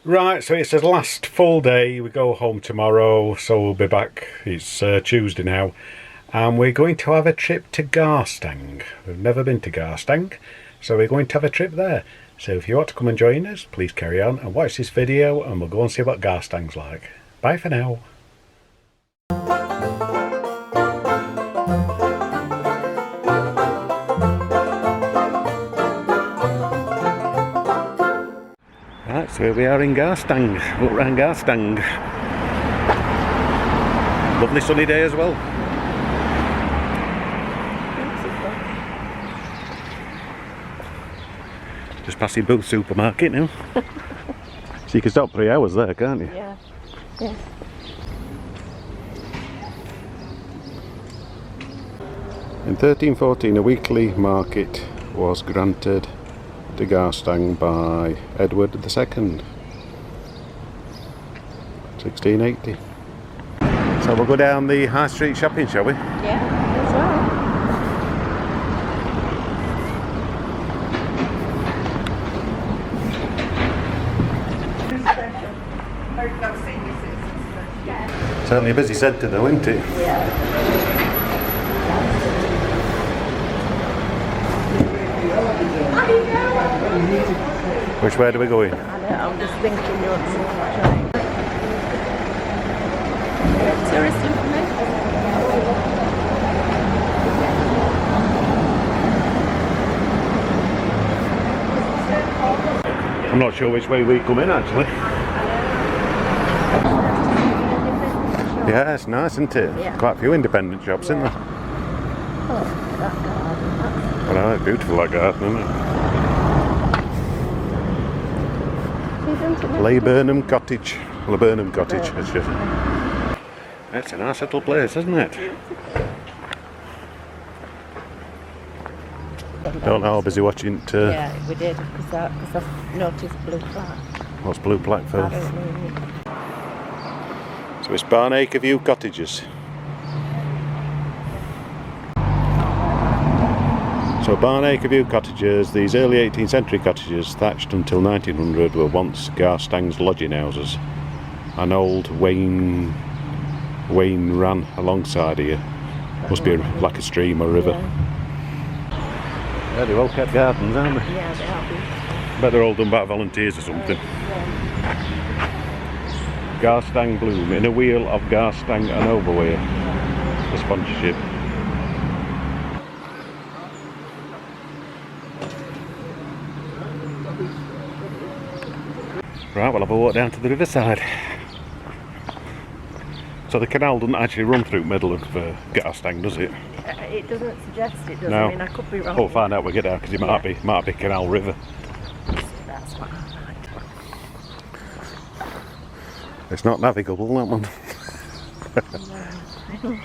Right, so it's the last full day. We go home tomorrow, so we'll be back. It's Tuesday now, and we're going to have a trip to Garstang. We've never been to Garstang, so we're going to have a trip there. So if you want to come and join us, please carry on and watch this video, and we'll go and see what Garstang's like. Bye for now. Right, so here we are in Garstang, up round Garstang. Lovely sunny day as well. Just passing Booth supermarket now. So you can stop 3 hours there, can't you? Yeah. In 1314 a weekly market was granted to Garstang by Edward II, 1680. So we'll go down the high street shopping, shall we? Yeah, as well. Certainly a busy centre though, isn't it? Yeah. Which way do we go in? I know, I'm just thinking you want to try. Tourist information. I'm not sure which way we come in actually. Yeah, it's nice, isn't it? Yeah. Quite a few independent shops, isn't there? Oh, that garden. Well, it's beautiful, that garden, isn't it? Laburnum Cottage. Laburnum Cottage, it's just. It's a nice little place, isn't it? Don't know how busy watching it. Yeah, we did, because I've noticed blue flag. What's blue plaque for? I don't know. So it's Barnacre View Cottages. So Barnacre View Cottages, these early 18th century cottages thatched until 1900 were once Garstang's lodging houses. An old Wain ran alongside here. Must be like a stream or river. Yeah, they're well kept gardens, aren't they? Yeah, they are beautiful. Bet they're all done by volunteers or something. Garstang Bloom, in a wheel of Garstang and Overwear. The sponsorship. Right, we'll have a walk down to the riverside. So the canal doesn't actually run through the middle of Garstang, does it? It doesn't suggest it does. No. I mean, I could be wrong. We'll find out when we get there, because it might be Canal River. That's what I like. It's not navigable, that one. No.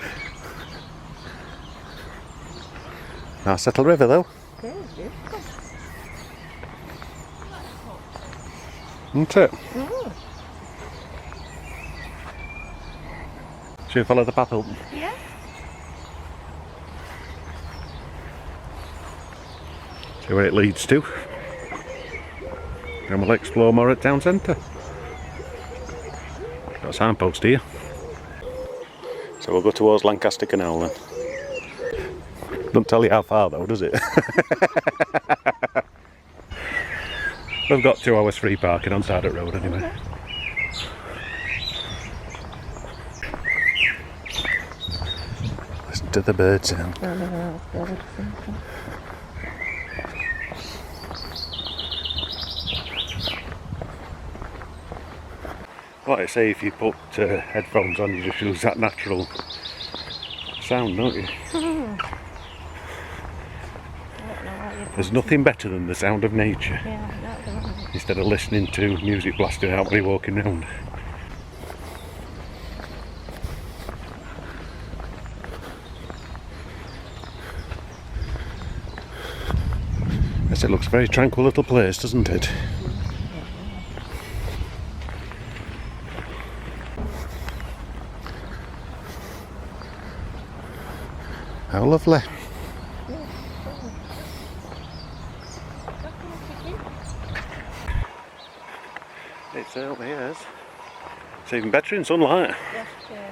Nice little river though. Okay, beautiful. Isn't it? Mm. Should we follow the path up? Yeah. See where it leads to. And we'll explore more at town centre. Got a signpost here. So we'll go towards Lancaster Canal then. Doesn't tell you how far though, does it? We've got 2 hours free parking on Side Road anyway. Listen to the bird sound. Like I say, if you put headphones on, you just lose that natural sound, don't you? There's nothing better than the sound of nature. Yeah, Instead of listening to music blasting out while you're walking round. Yes, it looks a very tranquil little place, doesn't it? How lovely. It certainly is. It's even better in sunlight. Yes, yeah.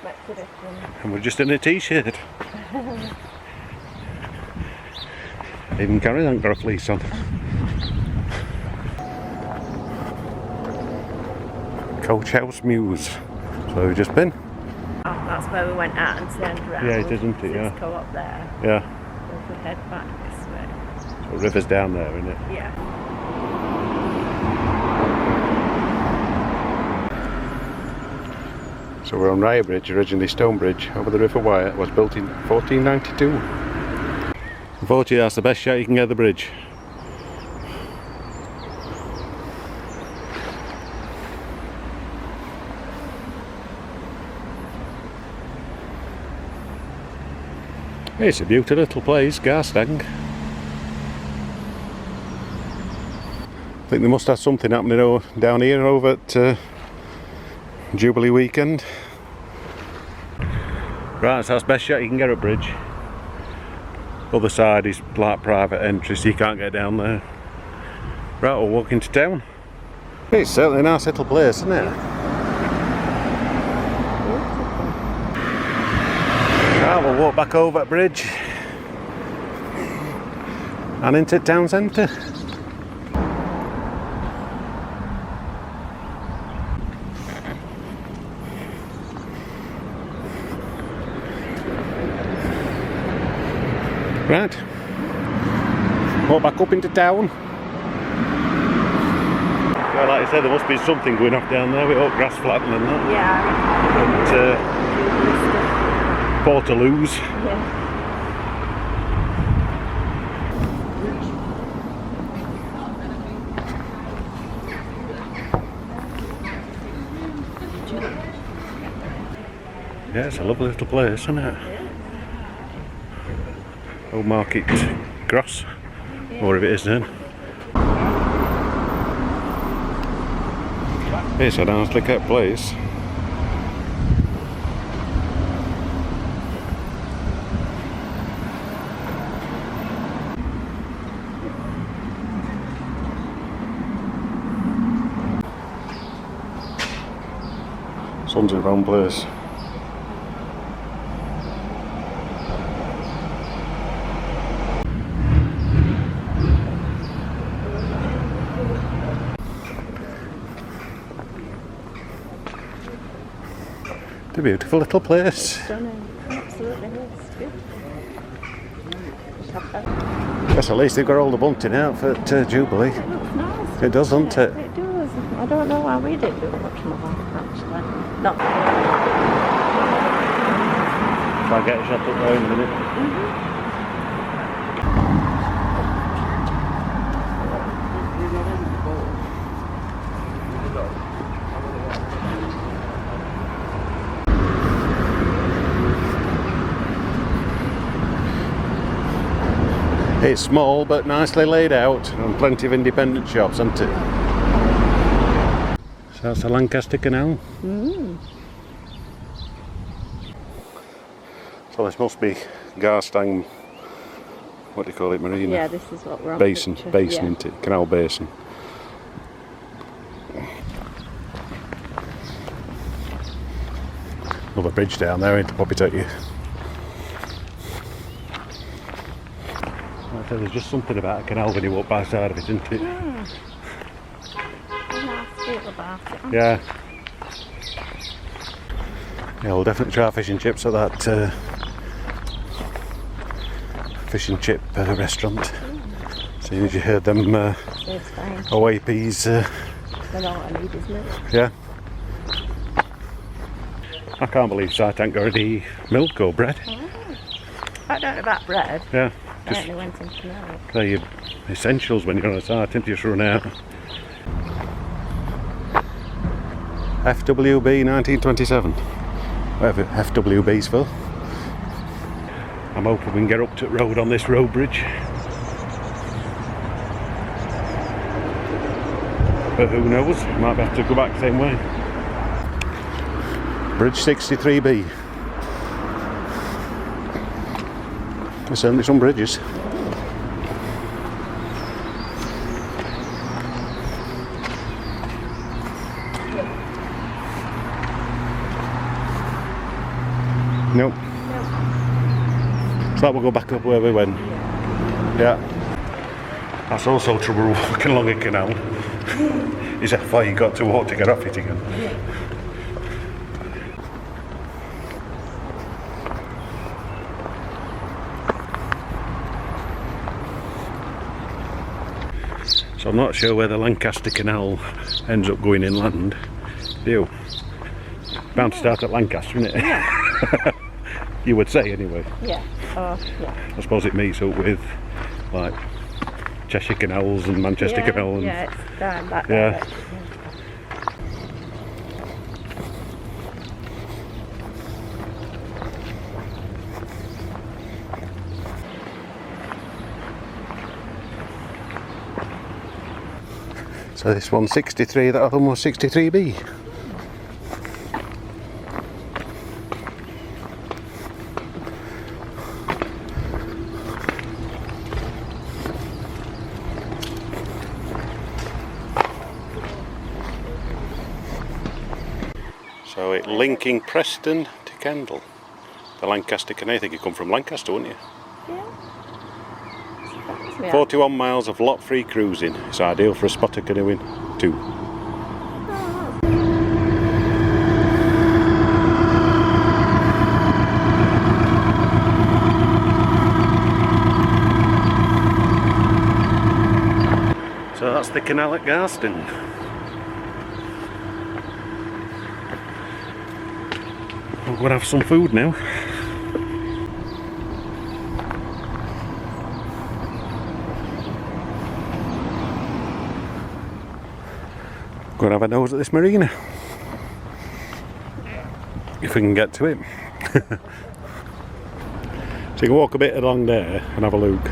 Makes a difference. And we're just in a t-shirt. Even Caravan got a fleece on. Coach House Mews. So we've just been. Oh, that's where we went out and turned around. Yeah, it is, isn't it? Yeah. Go up there. Yeah. If we head back this way. So the river's down there, isn't it? Yeah. So we're on Rye Bridge, originally stone bridge, over the River Wye. It was built in 1492. Unfortunately, that's the best shot you can get of the bridge. It's a beautiful little place, Garstang. I think they must have something happening down here over at Jubilee weekend. Right, so that's the best shot you can get at bridge. Other side is like private entry, so you can't get down there. Right, we'll walk into town. It's certainly a nice little place, isn't it? Right, we'll walk back over at bridge and into town centre. Right, walk back up into town. Well, like I said, there must be something going off down there with all grass flattening and that. Yeah. And Portaloos. Yeah. Yeah, it's a lovely little place, isn't it? Old Market Cross, or if it is then. It's a nicely kept place. Sun's in the wrong place. A beautiful little place. Stunning. Absolutely is. Beautiful. Yes, at least they've got all the bunting out for Jubilee. It looks nice. It does, doesn't it? It does. I don't know why we didn't do much more, actually. Not. Try and get a shot up there in a minute. It's small but nicely laid out and plenty of independent shops, isn't it? So that's the Lancaster Canal. So this must be Garstang, what do you call it, marina? Yeah, this is what we're on. Basin, Yeah. isn't it? Canal basin. Another bridge down there, it'll probably take you. Like I said, there's just something about a canal when you walk by the side of it, isn't it? Yeah. Nice feel about it. Yeah. Yeah, we'll definitely try fish and chips at that fish and chip restaurant. Seeing as you heard them It's fine. away peas. That's all I need, isn't it? Yeah. I can't believe Sight ain't got any milk or bread. Oh. I don't know about bread. Yeah. I Just only went into milk. they're your essentials when you're on a site, until you just run out. FWB 1927. Whatever FWB's for. I'm hoping we can get up to the road on this road bridge. But who knows? Might have to go back the same way. Bridge 63B. There's certainly some bridges. Nope. Nope. So that will go back up where we went. Yeah. That's also trouble walking along a canal. Is how far you got to walk to get off it again. So I'm not sure where the Lancaster Canal ends up going inland. You bound to start at Lancaster, isn't it? Yeah. You would say anyway. Yeah. Oh, yeah. I suppose it meets up with like Cheshire Canals and Manchester Canal. And, yeah, it's down that yeah. direction. So this one's 63, that other one was 63B. So it's linking Preston to Kendal. The Lancaster Canal, I think you come from Lancaster, wouldn't you? Yeah. 41 miles of lot-free cruising. It's ideal for a spotter canoeing too. So that's the canal at Garstang. We're going to have some food now. Going to have a nose at this marina. If we can get to it. So you can walk a bit along there and have a look.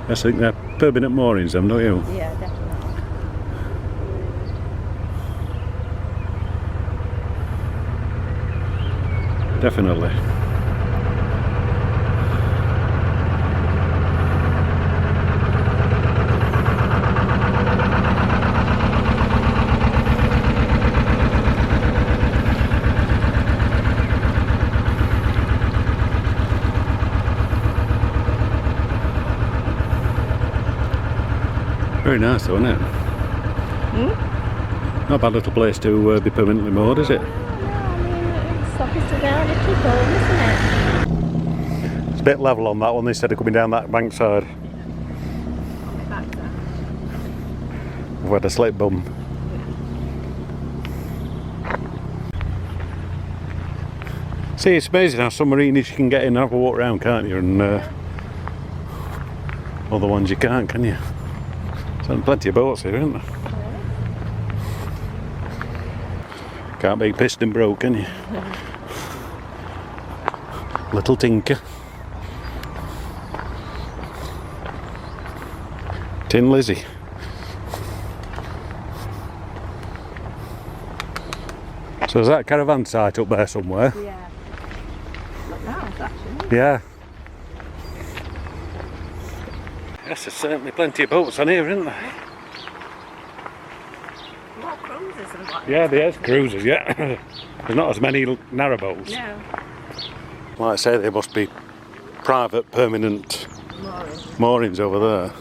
I think they're permanent moorings, them, don't you? Yeah, definitely. Definitely. Very nice though, isn't it? Not a bad little place to be permanently moored, is it? No, I mean, it's obviously down a keep home, isn't it? It's a bit level on that one instead of coming down that bank side. We've had a slip bum. See, it's amazing how some marinas you can get in and have a walk around, can't you? And other ones you can't, can you? There's plenty of boats here, isn't there? Can't be pissed and broke, can you? Little Tinker. Tin Lizzie. So is that a caravan site up there somewhere? Yeah. Look nice, actually. Yeah. Yes, there's certainly plenty of boats on here, isn't there? More cruises and what? Yeah, there's cruisers, yeah. There's not as many narrow boats. No. Like I say, there must be private permanent moorings over there.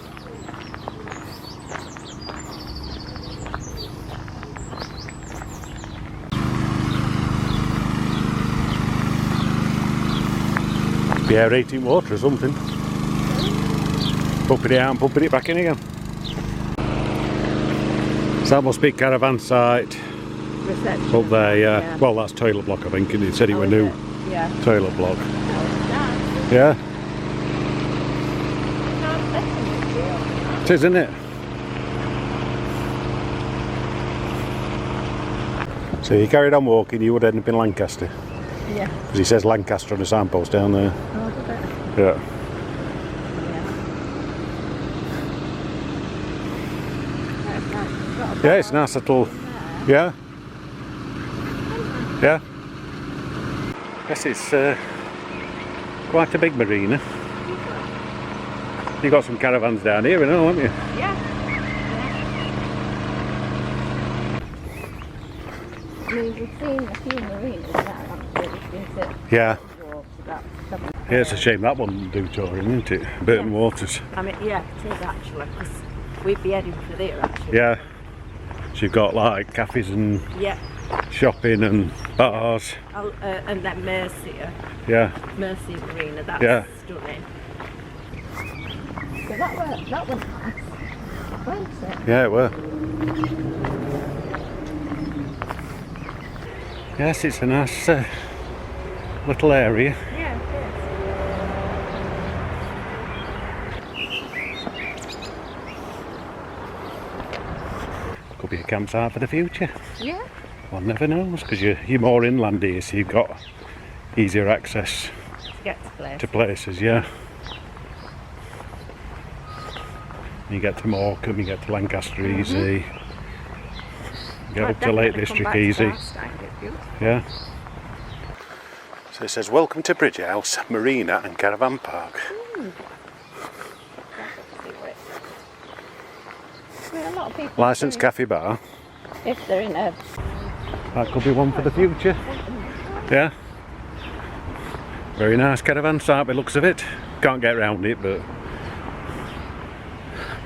Be aerating water or something. Pumping it out and pumping it back in again. So that must be caravan site Reception. up there, yeah. Well, that's toilet block, I think, and it said it were new Yeah. toilet block. Oh, it's nice. Yeah, Nice setting, it is, isn't it? So you carried on walking, you would end up in Lancaster. Yeah. Because he says Lancaster on the signpost down there. Oh, did it? Yeah. Yeah, it's a nice little. Yeah. Yeah. Yes, it's quite a big marina. You've got some caravans down here, you know, haven't you? Yeah. I mean, we've seen a few marinas now, haven't we? We've been to Yeah. Dwarves about 7 Yeah, it's a shame that one do touring, isn't it? Burton Waters. I mean, yeah, it is actually, because we'd be heading for there actually. Yeah. So you've got like cafes and Yeah. shopping and bars. And then Mercia Yeah. Marina, that's Yeah. stunning. So that was nice. Wasn't it? Yeah, it were. Yes, it's a nice little area. Yeah, it Could be a campsite for the future. is. Yeah. One never knows, because you're more inland here, so you've got easier access To get to place. to places, yeah. You get to Morecambe, you get to Lancaster easy. You get up to Lake District easy. Yeah. So it says, welcome to Bridge House, Marina and Caravan Park. A lot of people Licensed cafe bar. if they're in a That could be one for the future. Yeah. Very nice caravan site by the looks of it. Can't get around it, but...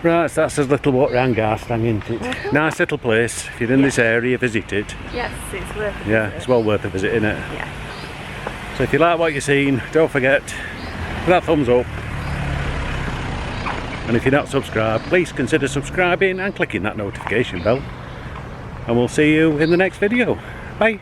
Right, so that's a little walk round Garstang, isn't it? Nice little place. If you're in this area, visit it. yes, it's worth it. Yeah, it's well worth a visit, isn't it? Yeah. So if you like what you've seen, don't forget that thumbs up. And if you're not subscribed, please consider subscribing and clicking that notification bell. And we'll see you in the next video. Bye.